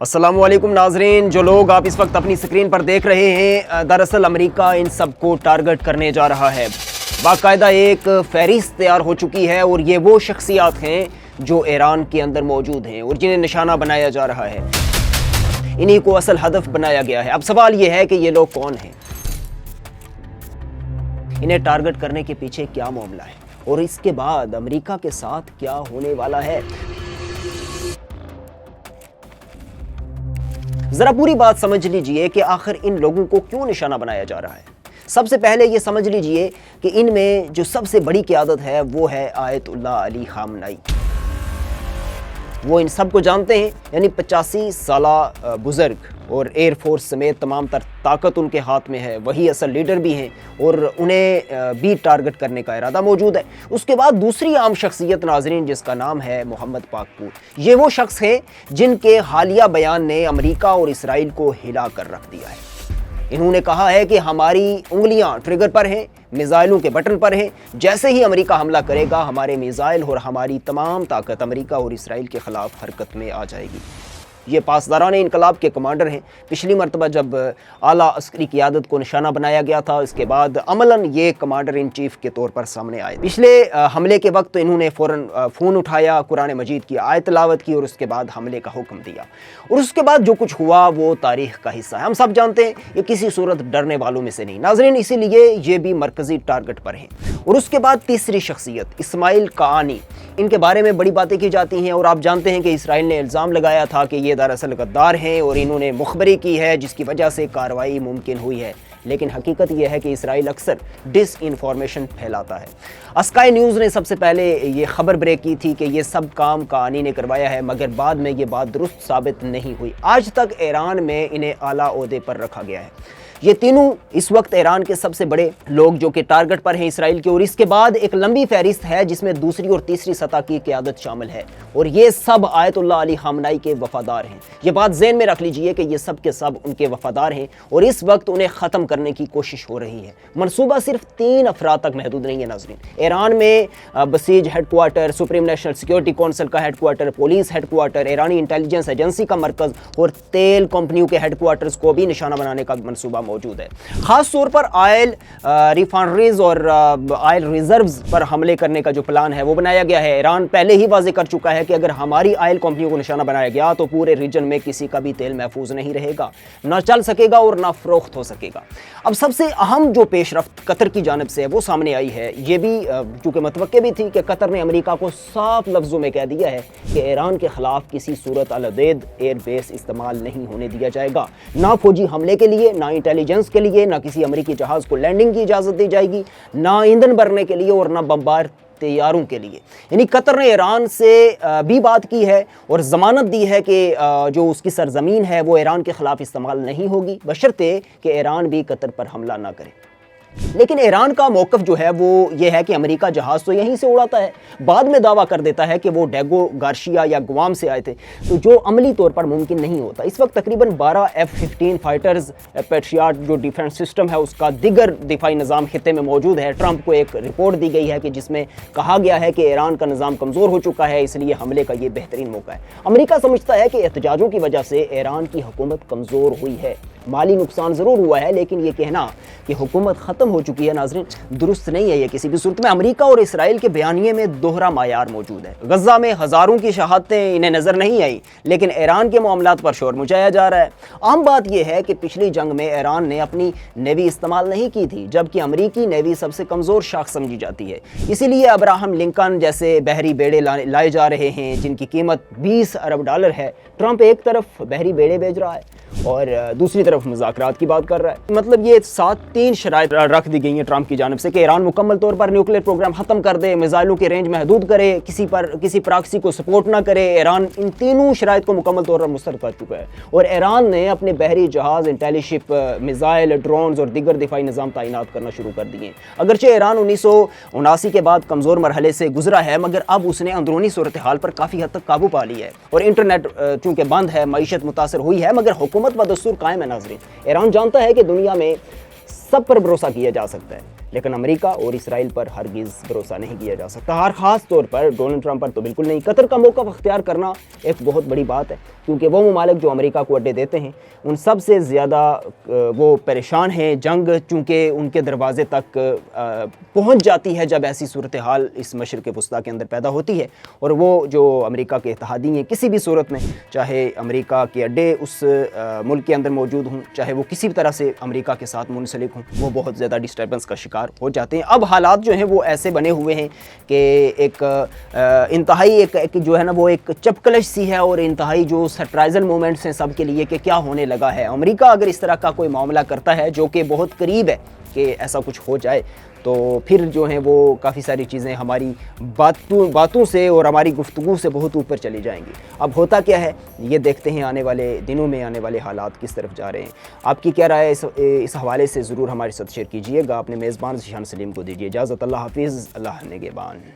السلام علیکم ناظرین، جو لوگ آپ اس وقت اپنی سکرین پر دیکھ رہے ہیں، دراصل امریکہ ان سب کو ٹارگٹ کرنے جا رہا ہے۔ باقاعدہ ایک فہرست تیار ہو چکی ہے اور یہ وہ شخصیات ہیں جو ایران کے اندر موجود ہیں اور جنہیں نشانہ بنایا جا رہا ہے، انہی کو اصل ہدف بنایا گیا ہے۔ اب سوال یہ ہے کہ یہ لوگ کون ہیں، انہیں ٹارگٹ کرنے کے پیچھے کیا معاملہ ہے اور اس کے بعد امریکہ کے ساتھ کیا ہونے والا ہے۔ ذرا پوری بات سمجھ لیجئے کہ آخر ان لوگوں کو کیوں نشانہ بنایا جا رہا ہے۔ سب سے پہلے یہ سمجھ لیجئے کہ ان میں جو سب سے بڑی قیادت ہے وہ ہے آیت اللہ علی خامنائی۔ وہ ان سب کو جانتے ہیں، یعنی 85 سالہ بزرگ اور ایئر فورس سمیت تمام تر طاقت ان کے ہاتھ میں ہے، وہی اصل لیڈر بھی ہیں اور انہیں بھی ٹارگٹ کرنے کا ارادہ موجود ہے۔ اس کے بعد دوسری عام شخصیت ناظرین، جس کا نام ہے محمد پاکپور۔ یہ وہ شخص ہیں جن کے حالیہ بیان نے امریکہ اور اسرائیل کو ہلا کر رکھ دیا ہے۔ انہوں نے کہا ہے کہ ہماری انگلیاں ٹریگر پر ہیں، میزائلوں کے بٹن پر ہیں، جیسے ہی امریکہ حملہ کرے گا ہمارے میزائل اور ہماری تمام طاقت امریکہ اور اسرائیل کے خلاف حرکت میں آ جائے گی۔ یہ پاسداران انقلاب کے کمانڈر ہیں۔ پچھلی مرتبہ جب اعلیٰ عسکری قیادت کو نشانہ بنایا گیا تھا، اس کے بعد عملاً یہ کمانڈر ان چیف کے طور پر سامنے آئے۔ پچھلے حملے کے وقت انہوں نے فوراً فون اٹھایا، قرآن مجید کی آیت تلاوت کی اور اس کے بعد حملے کا حکم دیا، اور اس کے بعد جو کچھ ہوا وہ تاریخ کا حصہ ہے۔ ہم سب جانتے ہیں یہ کسی صورت ڈرنے والوں میں سے نہیں ناظرین، اسی لیے یہ بھی مرکزی ٹارگٹ پر ہیں۔ اور اس کے بعد تیسری شخصیت اسماعیل قانی، ان کے بارے میں بڑی باتیں کی جاتی ہیں اور آپ جانتے ہیں کہ اسرائیل نے الزام لگایا تھا کہ یہ دراصل غدار ہیں اور انہوں نے مخبری کی ہے جس کی وجہ سے کارروائی ممکن ہوئی ہے، لیکن حقیقت یہ ہے کہ اسرائیل اکثر ڈس انفارمیشن پھیلاتا ہے۔ اسکائی نیوز نے سب سے پہلے یہ خبر بریک کی تھی کہ یہ سب کام قانی نے کروایا ہے، مگر بعد میں یہ بات درست ثابت نہیں ہوئی۔ آج تک ایران میں انہیں اعلیٰ عہدے پر رکھا گیا ہے۔ یہ تینوں اس وقت ایران کے سب سے بڑے لوگ جو کہ ٹارگٹ پر ہیں اسرائیل کے، اور اس کے بعد ایک لمبی فہرست ہے جس میں دوسری اور تیسری سطح کی قیادت شامل ہے، اور یہ سب آیت اللہ علی خامنائی کے وفادار ہیں۔ یہ بات ذہن میں رکھ لیجئے کہ یہ سب کے سب ان کے وفادار ہیں اور اس وقت انہیں ختم کرنے کی کوشش ہو رہی ہے۔ منصوبہ صرف 3 افراد تک محدود نہیں ہے ناظرین۔ ایران میں Basij head quarter, supreme national security council کا head quarter, police head quarter, ایرانی انٹیلیجنس ایجنسی کا مرکز اور تیل کمپنیوں کے ہیڈ کوارٹرز کو بھی نشانہ بنانے کا منصوبہ موجود ہے۔ خاص طور پر آئل ریفائنریز اور آئل ریزروز پر حملے کرنے کا جو پلان ہے وہ بنایا گیا ہے۔ ایران پہلے ہی واضح کر چکا ہے کہ اگر ہماری آئل کمپنیوں کو نشانہ بنایا گیا تو پورے ریجن میں کسی کا بھی تیل محفوظ نہیں رہے گا، نہ چل سکے گا اور نہ فروخت ہو سکے گا۔ اب سب سے اہم جو پیش رفت قطر کی جانب سے وہ سامنے آئی ہے، یہ بھی چونکہ متوقع بھی تھی کہ قطر نے امریکہ کو صاف لفظوں میں کہہ دیا ہے کہ ایران کے خلاف کسی صورت العدید ایئر بیس استعمال نہیں ہونے دیا جائے گا، نہ فوجی حملے کے لیے، نہ انٹیلیجنس کے لیے، نہ کسی امریکی جہاز کو لینڈنگ کی اجازت دی جائے گی، نہ ایندھن بھرنے کے لیے اور نہ بمبار طیاروں کے لیے۔ یعنی قطر نے ایران سے بھی بات کی ہے اور ضمانت دی ہے کہ جو اس کی سرزمین ہے وہ ایران کے خلاف استعمال نہیں ہوگی، بشرطے کہ ایران بھی قطر پر حملہ نہ کرے۔ لیکن ایران کا موقف جو ہے وہ یہ ہے کہ امریکہ جہاز تو یہیں سے اڑاتا ہے، بعد میں دعویٰ کر دیتا ہے کہ وہ ڈیگو گارشیا یا گوام سے آئے تھے، تو جو عملی طور پر ممکن نہیں ہوتا۔ اس وقت تقریباً 12 F-15 فائٹرز پیٹریاٹ جو ڈیفنس سسٹم ہے اس کا دیگر دفاعی نظام خطے میں موجود ہے۔ ٹرمپ کو ایک رپورٹ دی گئی ہے کہ جس میں کہا گیا ہے کہ ایران کا نظام کمزور ہو چکا ہے، اس لیے حملے کا یہ بہترین موقع ہے۔ امریکہ سمجھتا ہے کہ احتجاجوں کی وجہ سے ایران کی حکومت کمزور ہوئی ہے، مالی نقصان ضرور ہوا ہے، لیکن یہ کہنا کہ حکومت ختم ہو چکی ہے ناظرین درست نہیں ہے۔ یہ کسی بھی صورت میں امریکہ اور اسرائیل کے بیانیے میں دوہرا معیار موجود ہے۔ غزہ میں ہزاروں کی شہادتیں انہیں نظر نہیں آئی، لیکن ایران کے معاملات پر شور مچایا جا رہا ہے۔ عام بات یہ ہے کہ پچھلی جنگ میں ایران نے اپنی نیوی استعمال نہیں کی تھی، جبکہ امریکی نیوی سب سے کمزور شاخ سمجھی جاتی ہے۔ اسی لیے ابراہم لنکن جیسے بحری بیڑے لائے جا رہے ہیں جن کی قیمت $20 ارب ہے۔ ٹرمپ ایک طرف بحری بیڑے بھیج رہا ہے اور دوسری طرف مذاکرات کی بات کر رہا ہے۔ مطلب یہ 3 شرائط رکھ دی گئی ہیں ٹرمپ کی جانب سے کہ ایران مکمل طور پر نیوکلیئر پروگرام ختم کر دے، میزائلوں کی رینج محدود کرے، کسی پراکسی کو سپورٹ نہ کرے۔ ایران ان تینوں شرائط کو مکمل طور پر مسترد کر چکا ہے اور ایران نے اپنے بحری جہاز، انٹیلی شپ، میزائل، ڈرونز اور دیگر دفاعی نظام تعینات کرنا شروع کر دیے۔ اگرچہ ایران 1979 کے بعد کمزور مرحلے سے گزرا ہے، مگر اب اس نے اندرونی صورتحال پر کافی حد تک قابو پا لیا ہے اور انٹرنیٹ چونکہ بند ہے، معیشت متاثر ہوئی ہے، مگر حکومت و دستور قائم ہے ناظرین۔ ایران جانتا ہے کہ دنیا میں سب پر بھروسہ کیا جا سکتا ہے، لیکن امریکہ اور اسرائیل پر ہرگز بھروسہ نہیں کیا جا سکتا، اور خاص طور پر ڈونلڈ ٹرمپ پر تو بالکل نہیں۔ قطر کا موقف اختیار کرنا ایک بہت بڑی بات ہے، کیونکہ وہ ممالک جو امریکہ کو اڈے دیتے ہیں ان سب سے زیادہ وہ پریشان ہیں جنگ، چونکہ ان کے دروازے تک پہنچ جاتی ہے جب ایسی صورتحال اس مشرق وسطیٰ کے اندر پیدا ہوتی ہے، اور وہ جو امریکہ کے اتحادی ہیں کسی بھی صورت میں، چاہے امریکہ کے اڈے اس ملک کے اندر موجود ہوں، چاہے وہ کسی بھی طرح سے امریکہ کے ساتھ منسلک ہوں، وہ بہت زیادہ ڈسٹربنس کا شکار ہو جاتے ہیں۔ اب حالات جو ہیں وہ ایسے بنے ہوئے ہیں کہ ایک انتہائی ایک جو ہے نا وہ ایک چپکلش سی ہے، اور انتہائی جو سرپرائزل مومنٹس ہیں سب کے لیے کہ کیا ہونے لگا ہے۔ امریکہ اگر اس طرح کا کوئی معاملہ کرتا ہے جو کہ بہت قریب ہے کہ ایسا کچھ ہو جائے، تو پھر جو ہیں وہ کافی ساری چیزیں ہماری باتوں سے اور ہماری گفتگو سے بہت اوپر چلی جائیں گی۔ اب ہوتا کیا ہے یہ دیکھتے ہیں آنے والے دنوں میں، آنے والے حالات کس طرف جا رہے ہیں۔ آپ کی کیا رائے اس حوالے سے ضرور ہمارے ساتھ شیئر کیجئے گا۔ اپنے میزبان ذیشان سلیم کو دیجیے اجازت۔ اللہ حافظ، اللہ نگہبان۔